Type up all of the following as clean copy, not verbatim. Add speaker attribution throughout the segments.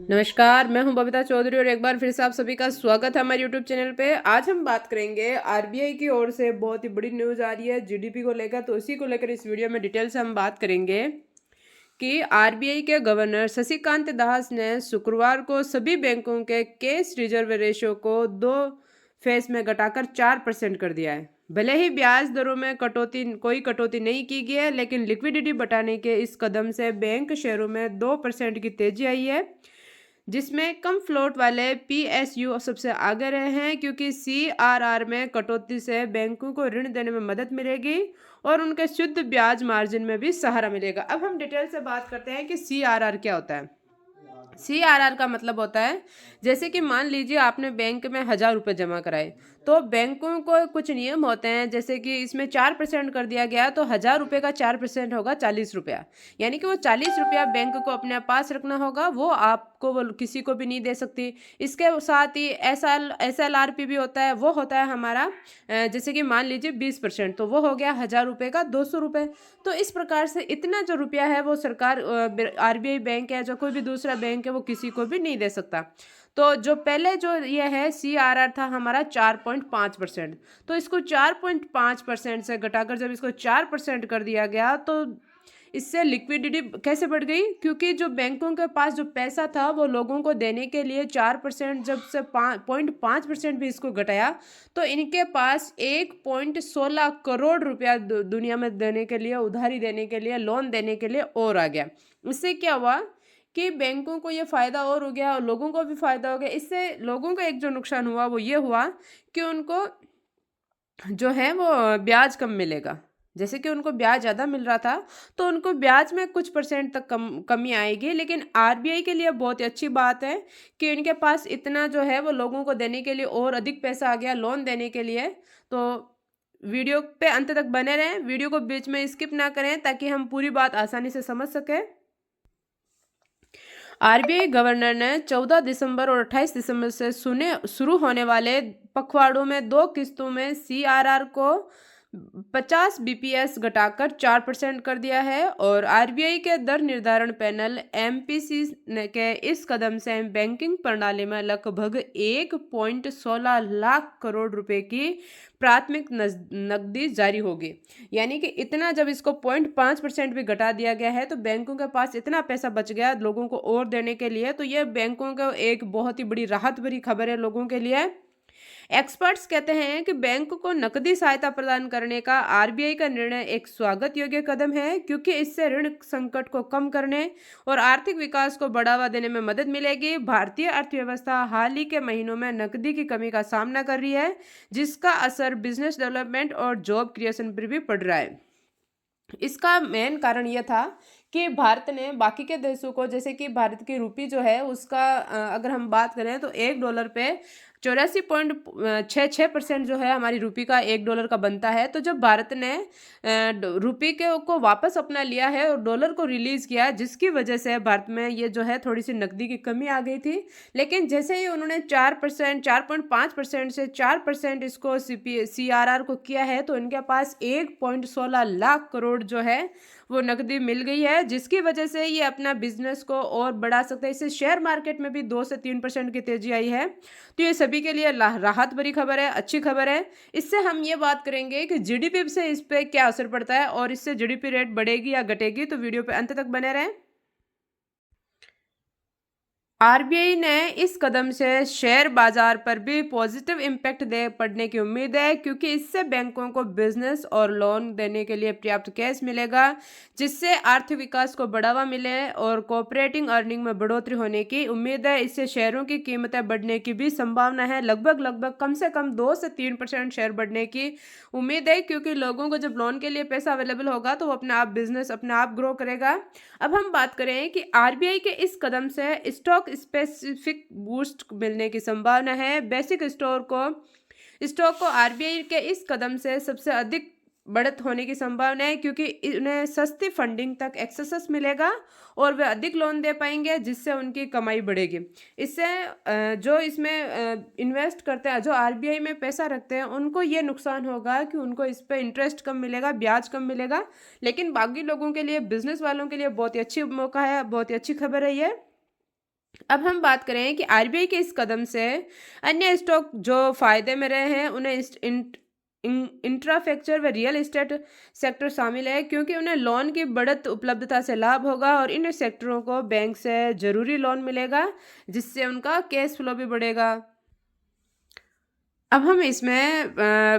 Speaker 1: नमस्कार, मैं हूं बबीता चौधरी और एक बार फिर से आप सभी का स्वागत है हमारे यूट्यूब चैनल पे। आज हम बात करेंगे आरबीआई की ओर से बहुत ही बड़ी न्यूज़ आ रही है जीडीपी को लेकर, तो इसी को लेकर इस वीडियो में डिटेल से हम बात करेंगे कि आरबीआई के गवर्नर शक्तिकांत दास ने शुक्रवार को सभी बैंकों के कैश रिजर्व रेशियो को 2 फेज में घटाकर 4% कर दिया है। भले ही ब्याज दरों में कोई कटौती नहीं की गई है, लेकिन लिक्विडिटी बढ़ाने के इस कदम से बैंक शेयरों में 2% की तेजी आई है, जिसमें कम फ्लोट वाले पीएसयू सबसे आगे रहे हैं, क्योंकि सीआरआर में कटौती से बैंकों को ऋण देने में मदद मिलेगी और उनके शुद्ध ब्याज मार्जिन में भी सहारा मिलेगा। अब हम डिटेल से बात करते हैं कि सीआरआर क्या होता है। सीआरआर का मतलब होता है, जैसे कि मान लीजिए आपने बैंक में 1,000 रुपये जमा कराए, तो बैंकों को कुछ नियम होते हैं, जैसे कि इसमें 4% कर दिया गया, तो 1,000 रुपये का 4% होगा 40 रुपया। यानी कि वो 40 रुपया बैंक को अपने पास रखना होगा, वो आपको वो किसी को भी नहीं दे सकती। इसके साथ ही एसएलआरपी भी होता है, वो होता है हमारा जैसे कि मान लीजिए 20%, तो वो हो गया 1,000 रुपये का 200 रुपये। तो इस प्रकार से इतना जो रुपया है वो सरकार आरबीआई बैंक है, जो कोई भी दूसरा बैंक है, वो किसी को भी नहीं दे सकता। तो जो पहले जो ये है सीआरआर था हमारा 4.5%, तो इसको 4.5% से घटाकर जब इसको 4% कर दिया गया, तो इससे लिक्विडिटी कैसे बढ़ गई, क्योंकि जो बैंकों के पास जो पैसा था वो लोगों को देने के लिए 4% जब से 5.5% भी इसको घटाया, तो इनके पास 1.16 करोड़ रुपया दुनिया में देने के लिए, उधारी देने के लिए, लोन देने के लिए और आ गया। इससे क्या हुआ कि बैंकों को ये फ़ायदा और हो गया और लोगों को भी फ़ायदा हो गया। इससे लोगों को एक जो नुकसान हुआ वो ये हुआ कि उनको जो है वो ब्याज कम मिलेगा। जैसे कि उनको ब्याज ज़्यादा मिल रहा था, तो उनको ब्याज में कुछ परसेंट तक कमी आएगी, लेकिन आरबीआई के लिए बहुत ही अच्छी बात है कि इनके पास इतना जो है वो लोगों को देने के लिए और अधिक पैसा आ गया लोन देने के लिए। तो वीडियो पे अंत तक बने रहें, वीडियो को बीच में स्किप ना करें, ताकि हम पूरी बात आसानी से समझ सकें। आरबीआई गवर्नर ने 14 दिसंबर और 28 दिसंबर से शुरू होने वाले पखवाड़ों में 2 किस्तों में सीआरआर को 50 बीपीएस घटाकर 4% कर दिया है, और आरबीआई के दर निर्धारण पैनल एमपीसी के इस कदम से बैंकिंग प्रणाली में लगभग 1.16 लाख करोड़ रुपए की प्राथमिक नकदी जारी होगी। यानी कि इतना जब इसको 0.5% भी घटा दिया गया है, तो बैंकों के पास इतना पैसा बच गया लोगों को और देने के लिए। तो ये बैंकों का एक बहुत ही बड़ी राहत भरी खबर है लोगों के लिए। एक्सपर्ट्स कहते हैं कि बैंक को नकदी सहायता प्रदान करने का आरबीआई का निर्णय एक स्वागत योग्य कदम है, क्योंकि इससे ऋण संकट को कम करने और आर्थिक विकास को बढ़ावा देने में मदद मिलेगी। भारतीय अर्थव्यवस्था हाल ही के महीनों में नकदी की कमी का सामना कर रही है, जिसका असर बिजनेस डेवलपमेंट और जॉब क्रिएशन पर भी पड़ रहा है। इसका मेन कारण यह था कि भारत ने बाकी के देशों को, जैसे कि भारत की रुपी जो है उसका अगर हम बात करें तो $1 पे 84.66% जो है हमारी रुपी का $1 का बनता है। तो जब भारत ने रुपी के को वापस अपना लिया है और डॉलर को रिलीज़ किया, जिसकी वजह से भारत में ये जो है थोड़ी सी नकदी की कमी आ गई थी। लेकिन जैसे ही उन्होंने 4%, 4.5% से 4% इसको सीआरआर को किया है, तो इनके पास 1.16 लाख करोड़ जो है वो नकदी मिल गई है, जिसकी वजह से ये अपना बिजनेस को और बढ़ा सकते हैं। इससे शेयर मार्केट में भी 2 से 3% की तेजी आई है। तो ये सभी के लिए राहत भरी खबर है, अच्छी खबर है। इससे हम ये बात करेंगे कि जीडीपी से इस पे क्या असर पड़ता है और इससे जीडीपी रेट बढ़ेगी या घटेगी, तो वीडियो पे अंत तक बने रहें। आरबीआई ने इस कदम से शेयर बाजार पर भी पॉजिटिव इम्पैक्ट दे पड़ने की उम्मीद है, क्योंकि इससे बैंकों को बिजनेस और लोन देने के लिए पर्याप्त कैश मिलेगा, जिससे आर्थिक विकास को बढ़ावा मिले और कॉपरेटिंग अर्निंग में बढ़ोतरी होने की उम्मीद है। इससे शेयरों की कीमतें बढ़ने की भी संभावना है, लगभग कम से कम 2 से 3% शेयर बढ़ने की उम्मीद है, क्योंकि लोगों को जब लोन के लिए पैसा अवेलेबल होगा तो वो अपने आप बिजनेस अपने आप ग्रो करेगा। अब हम बात करें कि आरबीआई के इस कदम से स्टॉक स्पेसिफिक बूस्ट मिलने की संभावना है। बेसिक स्टॉक को आरबीआई के इस कदम से सबसे अधिक बढ़त होने की संभावना है, क्योंकि उन्हें सस्ती फंडिंग तक एक्सेस मिलेगा और वे अधिक लोन दे पाएंगे, जिससे उनकी कमाई बढ़ेगी। इससे जो इसमें इन्वेस्ट करते हैं, जो आरबीआई में पैसा रखते हैं, उनको ये नुकसान होगा कि उनको इस पे इंटरेस्ट कम मिलेगा, ब्याज कम मिलेगा। लेकिन बाकी लोगों के लिए, बिजनेस वालों के लिए बहुत ही अच्छी मौका है, बहुत ही अच्छी खबर है ये। अब हम बात करें कि आरबीआई के इस कदम से अन्य स्टॉक जो फायदे में रहे हैं, उन्हें इंफ्रास्ट्रक्चर व रियल एस्टेट सेक्टर शामिल है, क्योंकि उन्हें लोन की बढ़त उपलब्धता से लाभ होगा और इन सेक्टरों को बैंक से जरूरी लोन मिलेगा, जिससे उनका कैश फ्लो भी बढ़ेगा। अब हम इसमें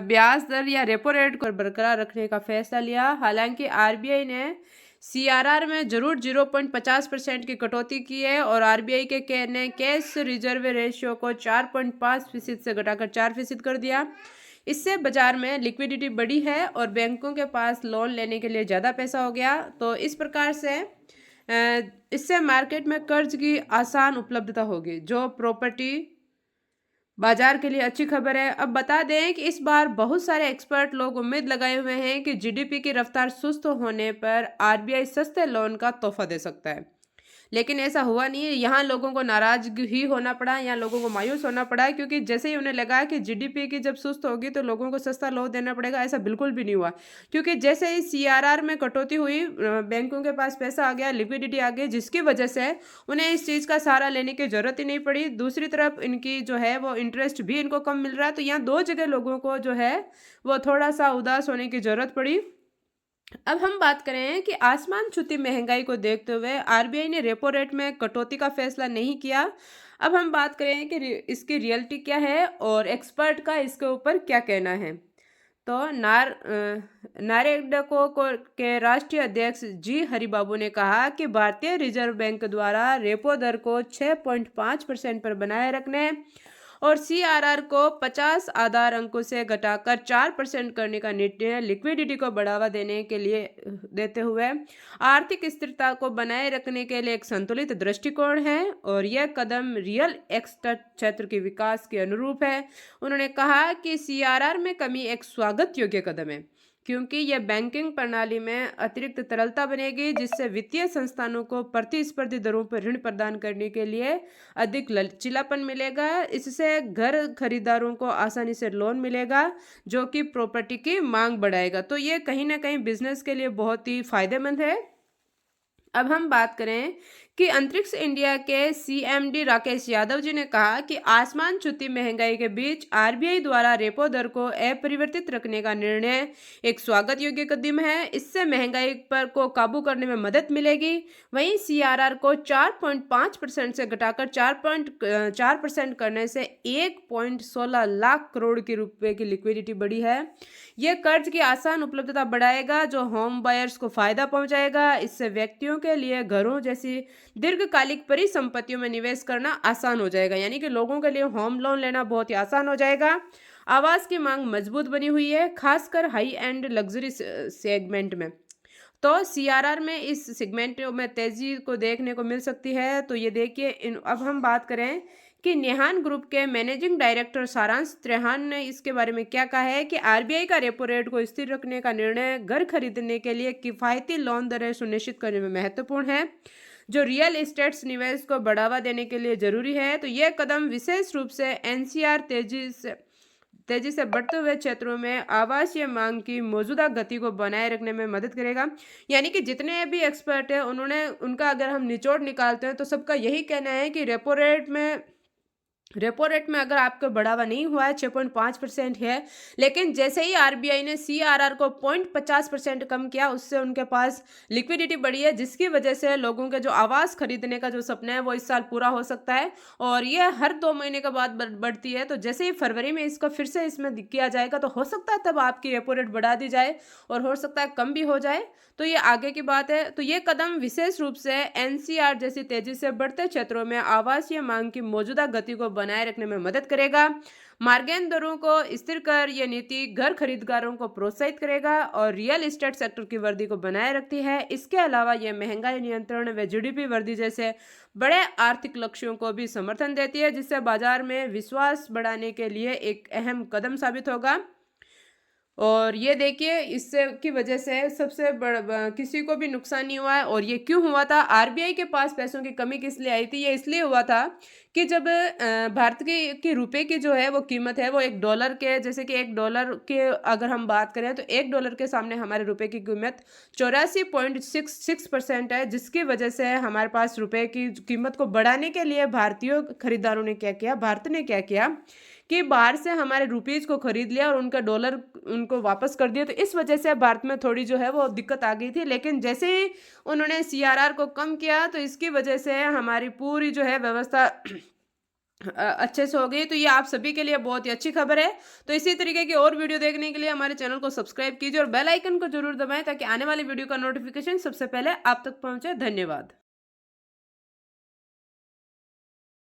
Speaker 1: ब्याज दर या रेपो रेट को बरकरार रखने का फैसला लिया। हालांकि आरबीआई ने सीआरआर में जरूर 0.50% की कटौती की है और आरबीआई के ने कैश रिजर्व रेशियो को 4.5% से घटाकर 4% कर दिया। इससे बाजार में लिक्विडिटी बढ़ी है और बैंकों के पास लोन लेने के लिए ज़्यादा पैसा हो गया। तो इस प्रकार से इससे मार्केट में कर्ज की आसान उपलब्धता होगी, जो प्रॉपर्टी बाजार के लिए अच्छी खबर है। अब बता दें कि इस बार बहुत सारे एक्सपर्ट लोग उम्मीद लगाए हुए हैं कि जीडीपी की रफ्तार सुस्त होने पर आरबीआई सस्ते लोन का तोहफा दे सकता है, लेकिन ऐसा हुआ नहीं है। यहाँ लोगों को नाराज ही होना पड़ा, यहाँ लोगों को मायूस होना पड़ा, क्योंकि जैसे ही उन्हें लगा कि जीडीपी की जब सुस्त होगी तो लोगों को सस्ता लोन देना पड़ेगा, ऐसा बिल्कुल भी नहीं हुआ। क्योंकि जैसे ही सीआरआर में कटौती हुई, बैंकों के पास पैसा आ गया, लिक्विडिटी आ गई, जिसकी वजह से उन्हें इस चीज़ का सहारा लेने की जरूरत ही नहीं पड़ी। दूसरी तरफ इनकी जो है वो इंटरेस्ट भी इनको कम मिल रहा है, तो यहाँ दो जगह लोगों को जो है वो थोड़ा सा उदास होने की जरूरत पड़ी। अब हम बात करें कि आसमान छूती महंगाई को देखते हुए आरबीआई ने रेपो रेट में कटौती का फैसला नहीं किया। अब हम बात करें कि इसकी रियलिटी क्या है और एक्सपर्ट का इसके ऊपर क्या कहना है। तो नारेडको के राष्ट्रीय अध्यक्ष जी हरिबाबू ने कहा कि भारतीय रिजर्व बैंक द्वारा रेपो दर को 6.5% पर बनाए रखने और सीआरआर को 50 आधार अंकों से घटाकर 4% करने का निर्णय लिक्विडिटी को बढ़ावा देने के लिए देते हुए आर्थिक स्थिरता को बनाए रखने के लिए एक संतुलित दृष्टिकोण है और यह कदम रियल एस्टेट क्षेत्र के विकास के अनुरूप है। उन्होंने कहा कि सीआरआर में कमी एक स्वागत योग्य कदम है, क्योंकि यह बैंकिंग प्रणाली में अतिरिक्त तरलता बनेगी, जिससे वित्तीय संस्थानों को प्रतिस्पर्धी दरों पर ऋण प्रदान करने के लिए अधिक लचीलापन मिलेगा। इससे घर खरीदारों को आसानी से लोन मिलेगा, जो कि प्रॉपर्टी की मांग बढ़ाएगा। तो ये कहीं ना कहीं बिजनेस के लिए बहुत ही फायदेमंद है। अब हम बात करें कि अंतरिक्ष इंडिया के सीएमडी राकेश यादव जी ने कहा कि आसमान छूती महंगाई के बीच आरबीआई द्वारा रेपो दर को अपरिवर्तित रखने का निर्णय एक स्वागत योग्य कदम है। इससे महंगाई पर को काबू करने में मदद मिलेगी। वहीं सीआरआर को 4.5% से घटाकर 4% करने से 1.16 लाख करोड़ के रुपए की लिक्विडिटी बढ़ी है। यह कर्ज की आसान उपलब्धता बढ़ाएगा, जो होम बायर्स को फायदा पहुंचाएगा। इससे व्यक्तियों के लिए घरों जैसी दीर्घकालिक परिसंपत्तियों में निवेश करना आसान हो जाएगा, यानी कि लोगों के लिए होम लोन लेना बहुत ही आसान हो जाएगा। आवास की मांग मजबूत बनी हुई है, खासकर हाई एंड लग्जरी सेगमेंट में। तो सीआरआर में इस सेगमेंट में तेजी को देखने को मिल सकती है। तो ये देखिए, अब हम बात करें कि नेहान ग्रुप के मैनेजिंग डायरेक्टर सारांश त्रेहान ने इसके बारे में क्या कहा है कि आरबीआई का रेपो रेट को स्थिर रखने का निर्णय घर खरीदने के लिए किफायती लोन दरें सुनिश्चित करने में महत्वपूर्ण है, जो रियल एस्टेट्स निवेश को बढ़ावा देने के लिए जरूरी है। तो यह कदम विशेष रूप से एनसीआर तेजी से बढ़ते हुए क्षेत्रों में आवासीय मांग की मौजूदा गति को बनाए रखने में मदद करेगा। यानी कि जितने भी एक्सपर्ट हैं, उनका अगर हम निचोड़ निकालते हैं तो सबका यही कहना है कि रेपो रेट में अगर आपको बढ़ावा नहीं हुआ है, 6.5% है, लेकिन जैसे ही आरबीआई ने सीआरआर को 0.50% कम किया, उससे उनके पास लिक्विडिटी बढ़ी है, जिसकी वजह से लोगों के जो आवास खरीदने का जो सपना है वो इस साल पूरा हो सकता है। और ये हर 2 महीने के बाद बढ़ती है। तो जैसे ही फरवरी में इसको फिर से इसमें किया जाएगा तो हो सकता है तब आपकी रेपो रेट बढ़ा दी जाए और हो सकता है कम भी हो जाए। तो ये आगे की बात है। तो ये कदम विशेष रूप से एनसीआर जैसी तेजी से बढ़ते क्षेत्रों में आवासीय मांग की मौजूदा गति को बनाए रखने में मदद करेगा। मार्गेन दरों को स्थिर कर यह नीति घर खरीदारों को प्रोत्साहित करेगा और रियल एस्टेट सेक्टर की वृद्धि को बनाए रखती है। इसके अलावा यह महंगाई नियंत्रण व जीडीपी वृद्धि जैसे बड़े आर्थिक लक्ष्यों को भी समर्थन देती है, जिससे बाजार में विश्वास बढ़ाने के लिए एक अहम कदम साबित होगा। और ये देखिए इससे की वजह से सबसे किसी को भी नुकसान नहीं हुआ है। और ये क्यों हुआ था? आरबीआई के पास पैसों की कमी किस लिए आई थी? ये इसलिए हुआ था कि जब भारत की रुपए की जो है वो कीमत है वो $1 के, जैसे कि $1 के अगर हम बात करें तो $1 के सामने हमारे रुपए की कीमत 84.66% है, जिसकी वजह से हमारे पास रुपए की कीमत को बढ़ाने के लिए भारतीय खरीदारों ने क्या किया, भारत ने क्या किया कि बाहर से हमारे रुपीज को खरीद लिया और उनका डॉलर उनको वापस कर दिया। तो इस वजह से भारत में थोड़ी जो है वो दिक्कत आ गई थी, लेकिन जैसे ही उन्होंने सीआरआर को कम किया तो इसकी वजह से हमारी पूरी जो है व्यवस्था अच्छे से हो गई। तो ये आप सभी के लिए बहुत ही अच्छी खबर है। तो इसी तरीके की और वीडियो देखने के लिए हमारे चैनल को सब्सक्राइब कीजिए और बेल आइकन को जरूर दबाएं ताकि आने वाली वीडियो का नोटिफिकेशन सबसे पहले आप तक पहुंचे। धन्यवाद।